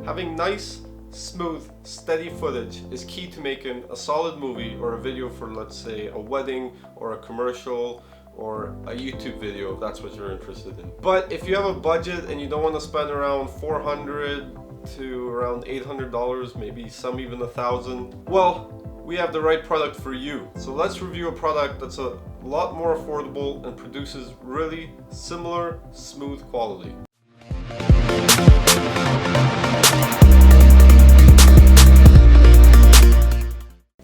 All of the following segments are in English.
Having nice, smooth, steady footage is key to making a solid movie or a video for, let's say, a wedding or a commercial or a YouTube video if that's what you're interested in. But if you have a budget and you don't want to spend around $400 to around $800, maybe some even $1,000, well, we have the right product for you. So let's review a product that's a lot more affordable and produces really similar, smooth quality.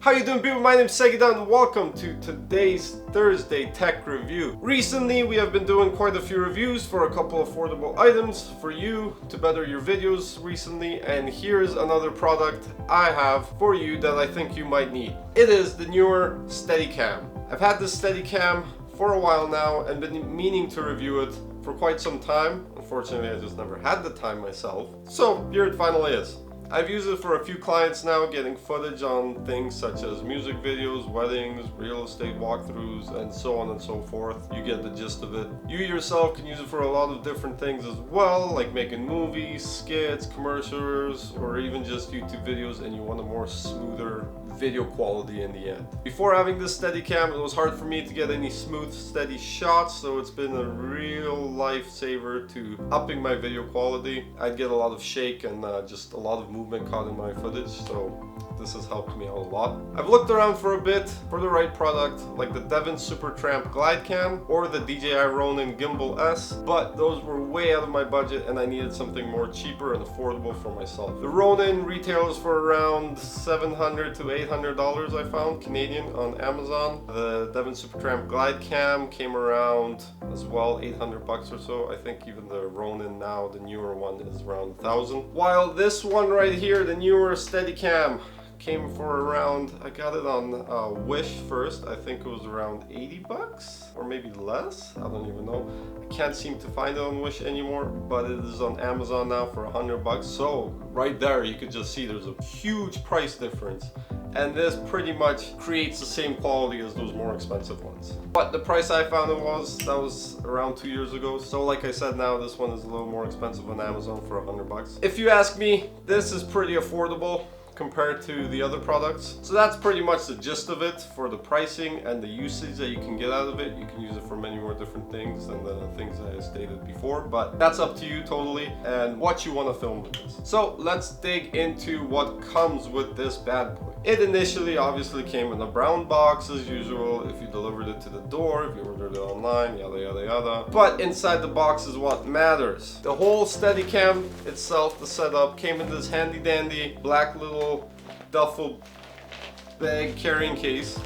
How you doing, people? My name is Segidan and welcome to today's Thursday Tech Review. Recently we have been doing quite a few reviews for a couple affordable items for you to better your videos recently, and here's another product I have for you that I think you might need. It is the newer Steadicam. I've had this Steadicam for a while now and been meaning to review it for quite some time. Unfortunately, I just never had the time myself. So here it finally is. I've used it for a few clients now, getting footage on things such as music videos, weddings, real estate walkthroughs, and so on and so forth. You get the gist of it. You yourself can use it for a lot of different things as well, like making movies, skits, commercials, or even just YouTube videos, and you want a more smoother video quality in the end. Before having this Steadicam, it was hard for me to get any smooth, steady shots, so it's been a real lifesaver to upping my video quality. I'd get a lot of shake and just a lot of movement caught in my footage, so this has helped me out a lot. I've looked around for a bit for the right product, like the Devon Supertramp Glide Cam or the DJI Ronin Gimbal S, but those were way out of my budget and I needed something more cheaper and affordable for myself. The Ronin retails for around $700 to $800 I found, Canadian, on Amazon. The Devon Supertramp Glide Cam came around as well, $800 or so. I think even the Ronin now, the newer one, is around $1,000. While this one right here, the newer Steadicam, came for around, I got it on Wish first, I think it was around $80 or maybe less, I don't even know. I can't seem to find it on Wish anymore, but it is on Amazon now for $100. So right there you could just see there's a huge price difference, and this pretty much creates the same quality as those more expensive ones. But the price I found that was around 2 years ago. So like I said, now this one is a little more expensive on Amazon for $100. If you ask me, this is pretty affordable compared to the other products. So that's pretty much the gist of it for the pricing and the usage that you can get out of it. You can use it for many more different things than the things I stated before, but that's up to you totally and what you want to film with this. So let's dig into what comes with this bad boy. It initially obviously came in a brown box as usual if you delivered it to the door, if you ordered it online, yada yada yada. But inside the box is what matters. The whole Steadicam itself, the setup, came in this handy dandy black little duffel bag carrying case.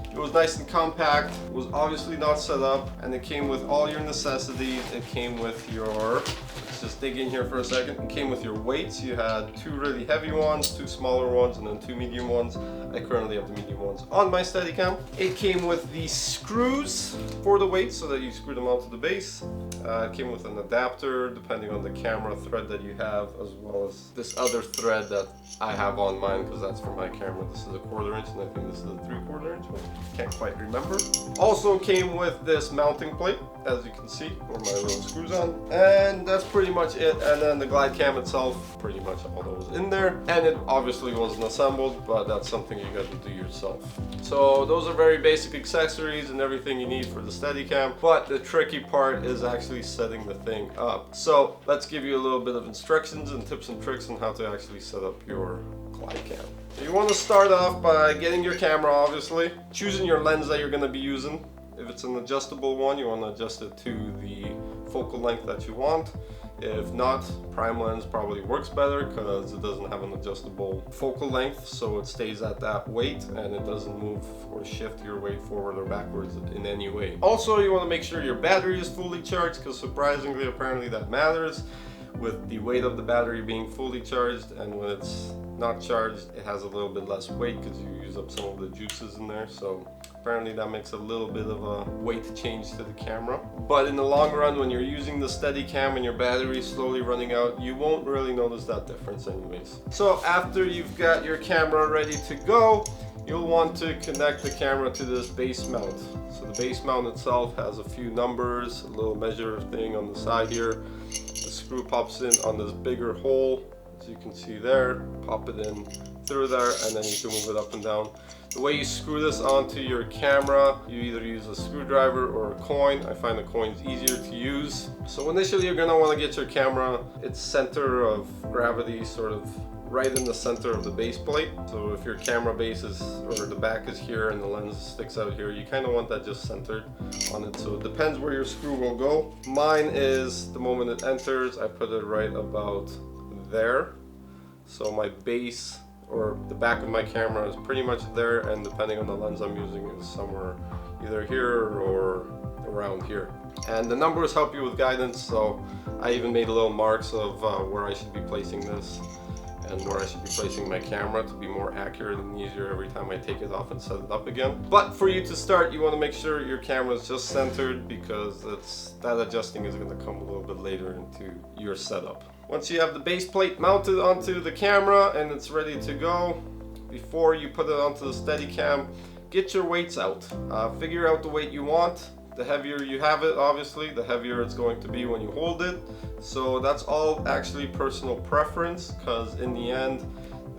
It was nice and compact, it was obviously not set up, and it came with all your necessities. It came with your, let's just dig in here for a second, it came with your weights. You had two really heavy ones, two smaller ones, and then two medium ones. I currently have the medium ones on my Steadicam. It came with the screws for the weights so that you screw them onto the base. It came with an adapter depending on the camera thread that you have, as well as this other thread that I have on mine because that's for my camera. This is a 1/4 inch and I think this is a 3/4 inch, but can't quite remember. Also came with this mounting plate, as you can see, where my little screws on, and that's pretty much it. And then the Glide Cam itself, pretty much all that was in there, and it obviously wasn't assembled, but that's something you got to do yourself. So those are very basic accessories and everything you need for the Steadicam, but the tricky part is actually setting the thing up. So let's give you a little bit of instructions and tips and tricks on how to actually set up your Glide Cam. You want to start off by getting your camera, obviously, choosing your lens that you're going to be using. If it's an adjustable one, you want to adjust it to the focal length that you want. If not, prime lens probably works better because it doesn't have an adjustable focal length, so it stays at that weight and it doesn't move or shift your weight forward or backwards in any way. Also, you want to make sure your battery is fully charged because surprisingly, apparently that matters with the weight of the battery being fully charged, and when it's not charged, it has a little bit less weight because you use up some of the juices in there. So apparently that makes a little bit of a weight change to the camera. But in the long run, when you're using the Steadicam and your battery is slowly running out, you won't really notice that difference anyways. So after you've got your camera ready to go, you'll want to connect the camera to this base mount. So the base mount itself has a few numbers, a little measure thing on the side here. The screw pops in on this bigger hole As you can see there, pop it in through there, and then you can move it up and down. The way you screw this onto your camera, you either use a screwdriver or a coin. I find the coin's easier to use. So initially you're gonna wanna get your camera, its center of gravity sort of right in the center of the base plate. So if your camera base is, or the back is here and the lens sticks out here, you kind of want that just centered on it. So it depends where your screw will go. Mine is, the moment it enters, I put it right about there. So my base, or the back of my camera, is pretty much there, and depending on the lens I'm using is somewhere either here or around here. And the numbers help you with guidance, so I even made little marks of where I should be placing this and where I should be placing my camera to be more accurate and easier every time I take it off and set it up again. But for you to start, you want to make sure your camera is just centered, because that adjusting is going to come a little bit later into your setup. Once you have the base plate mounted onto the camera and it's ready to go, before you put it onto the Steadicam, get your weights out. Figure out the weight you want. The heavier you have it, obviously, the heavier it's going to be when you hold it. So that's all actually personal preference, because in the end,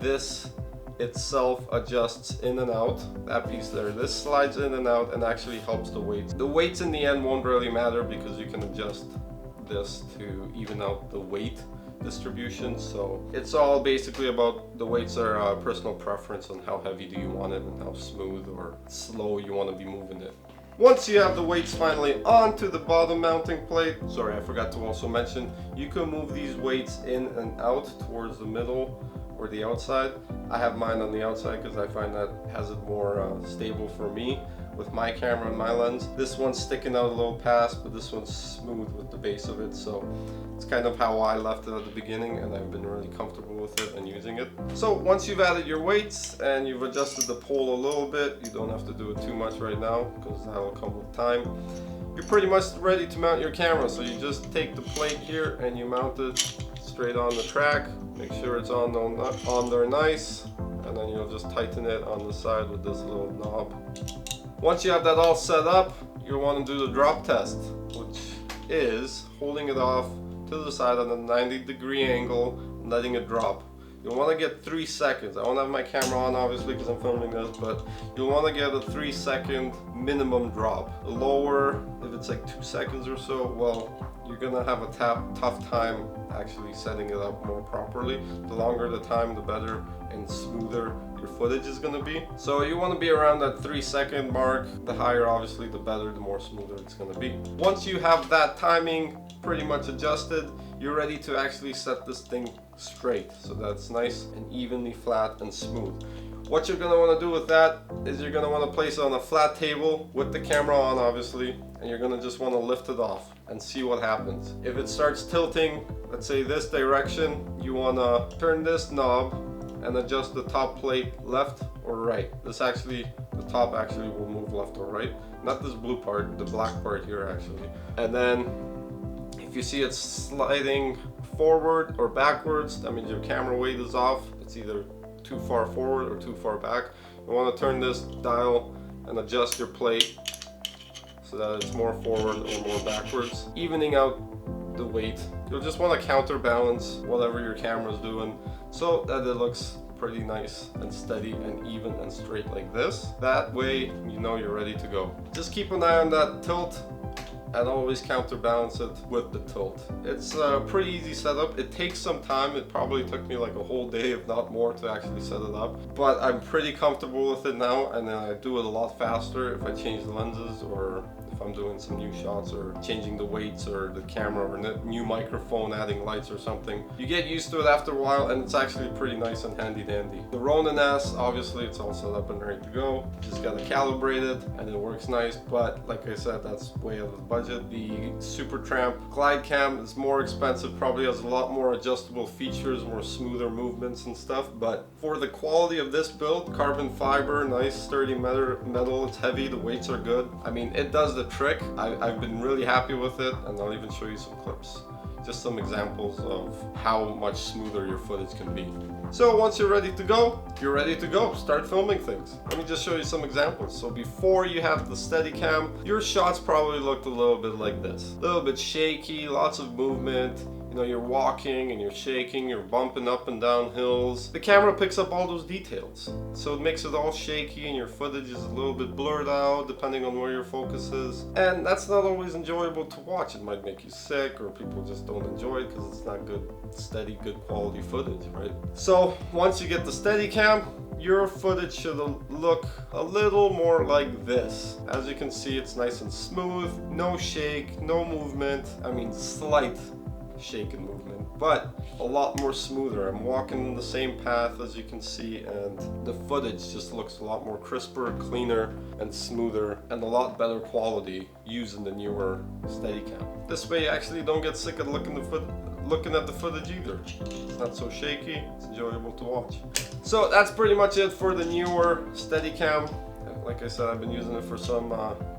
this itself adjusts in and out. That piece there, this slides in and out and actually helps the weights. The weights in the end won't really matter, because you can adjust this to even out the weight distribution. So it's all basically about the weights are personal preference on how heavy do you want it and how smooth or slow you want to be moving it. Once you have the weights finally onto the bottom mounting plate, sorry, I forgot to also mention, you can move these weights in and out towards the middle or the outside. I have mine on the outside because I find that has it more stable for me with my camera and my lens. This one's sticking out a little past, but this one's smooth with the base of it, so it's kind of how I left it at the beginning, and I've been really comfortable with it and using it. So once you've added your weights and you've adjusted the pole a little bit, you don't have to do it too much right now because that will come with time. You're pretty much ready to mount your camera, so you just take the plate here and you mount it straight on the track. Make sure it's on there nice, and then you'll just tighten it on the side with this little knob. Once you have that all set up, you'll want to do the drop test, which is holding it off to the side on a 90-degree angle and letting it drop. You'll want to get 3 seconds. I won't have my camera on obviously because I'm filming this, but you'll want to get a 3-second minimum drop. The lower, if it's like 2 seconds or so, well, you're gonna have a tough time actually setting it up more properly. The longer the time, the better and smoother your footage is gonna be. So you wanna be around that 3-second mark. The higher, obviously, the better, the more smoother it's gonna be. Once you have that timing pretty much adjusted, you're ready to actually set this thing straight. So that's nice and evenly flat and smooth. What you're gonna wanna do with that is you're gonna wanna place it on a flat table with the camera on, obviously, and you're gonna just wanna lift it off and see what happens. If it starts tilting, let's say this direction, you wanna turn this knob and adjust the top plate left or right. This actually, the top actually will move left or right. Not this blue part, the black part here actually. And then if you see it sliding forward or backwards, that means your camera weight is off. It's either too far forward or too far back. You want to turn this dial and adjust your plate so that it's more forward or more backwards, evening out the weight. You'll just want to counterbalance whatever your camera is doing so that it looks pretty nice and steady and even and straight like this. That way you know you're ready to go. Just keep an eye on that tilt and always counterbalance it with the tilt. It's a pretty easy setup. It takes some time. It probably took me like a whole day, if not more, to actually set it up. But I'm pretty comfortable with it now, and then I do it a lot faster if I change the lenses or if I'm doing some new shots or changing the weights or the camera or new microphone, adding lights or something. You get used to it after a while, and it's actually pretty nice and handy dandy. The Ronin S, obviously it's all set up and ready to go. Just gotta calibrate it and it works nice, but like I said, that's way out of the budget. The Supertramp Glide Cam is more expensive, probably has a lot more adjustable features, more smoother movements and stuff, but for the quality of this build, carbon fiber, nice sturdy metal, it's heavy, the weights are good. I mean, it does the trick. I've been really happy with it, and I'll even show you some clips. Just some examples of how much smoother your footage can be. So once you're ready to go, you're ready to go. Start filming things. Let me just show you some examples. So before you have the Steadicam, your shots probably looked a little bit like this. A little bit shaky, lots of movement. You know, you're walking and you're shaking, you're bumping up and down hills. The camera picks up all those details. So it makes it all shaky and your footage is a little bit blurred out depending on where your focus is. And that's not always enjoyable to watch. It might make you sick, or people just don't enjoy it because it's not good, steady, good quality footage, right? So once you get the Steadicam, your footage should look a little more like this. As you can see, it's nice and smooth, no shake, no movement. I mean, slight shake and movement, but a lot more smoother. I'm walking the same path, as you can see, and the footage just looks a lot more crisper, cleaner, and smoother, and a lot better quality using the newer Steadicam. This way you actually don't get sick of looking at the footage either. It's not so shaky, it's enjoyable to watch. So that's pretty much it for the newer Steadicam. Like I said, I've been using it for some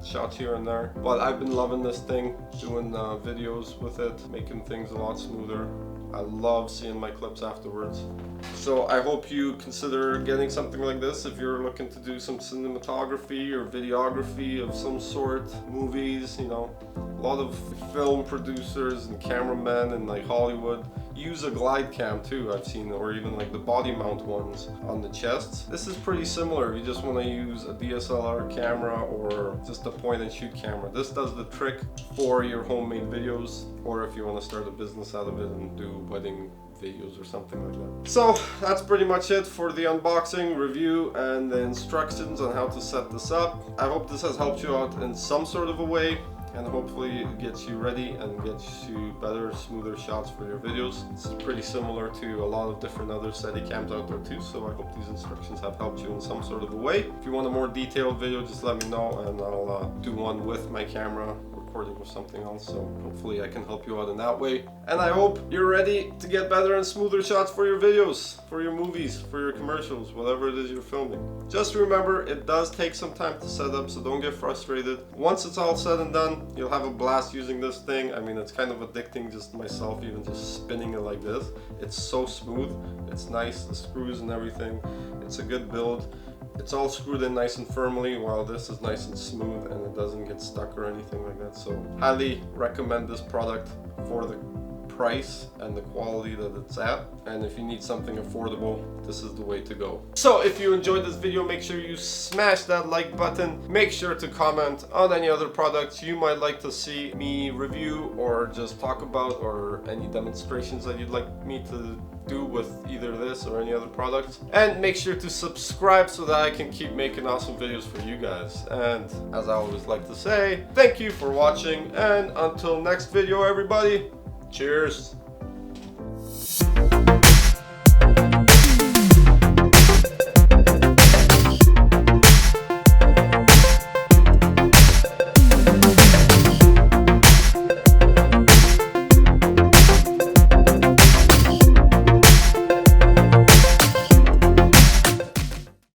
shots here and there, but I've been loving this thing, doing videos with it, making things a lot smoother. I love seeing my clips afterwards. So I hope you consider getting something like this if you're looking to do some cinematography or videography of some sort, movies, you know. A lot of film producers and cameramen in like Hollywood use a glide cam too, I've seen, or even like the body mount ones on the chests. This is pretty similar if you just want to use a DSLR camera or just a point and shoot camera. This does the trick for your homemade videos, or if you want to start a business out of it and do wedding videos or something like that. So that's pretty much it for the unboxing, review, and the instructions on how to set this up. I hope this has helped you out in some sort of a way, and hopefully it gets you ready and gets you better, smoother shots for your videos. It's pretty similar to a lot of different other Steadicams out there too, so I hope these instructions have helped you in some sort of a way. If you want a more detailed video, just let me know and I'll do one with my camera recording with something else, so hopefully I can help you out in that way. And I hope you're ready to get better and smoother shots for your videos, for your movies, for your commercials, whatever it is you're filming. Just remember, it does take some time to set up, so don't get frustrated. Once it's all said and done, you'll have a blast using this thing. I mean, it's kind of addicting just myself, even just spinning it like this. It's so smooth, it's nice, the screws and everything. It's a good build. It's all screwed in nice and firmly, while this is nice and smooth and it doesn't get stuck or anything like that. So highly recommend this product for the price and the quality that it's at. And if you need something affordable, this is the way to go. So if you enjoyed this video, make sure you smash that like button. Make sure to comment on any other products you might like to see me review or just talk about, or any demonstrations that you'd like me to do with either this or any other products. And make sure to subscribe so that I can keep making awesome videos for you guys. And as I always like to say, thank you for watching, and until next video, everybody, cheers.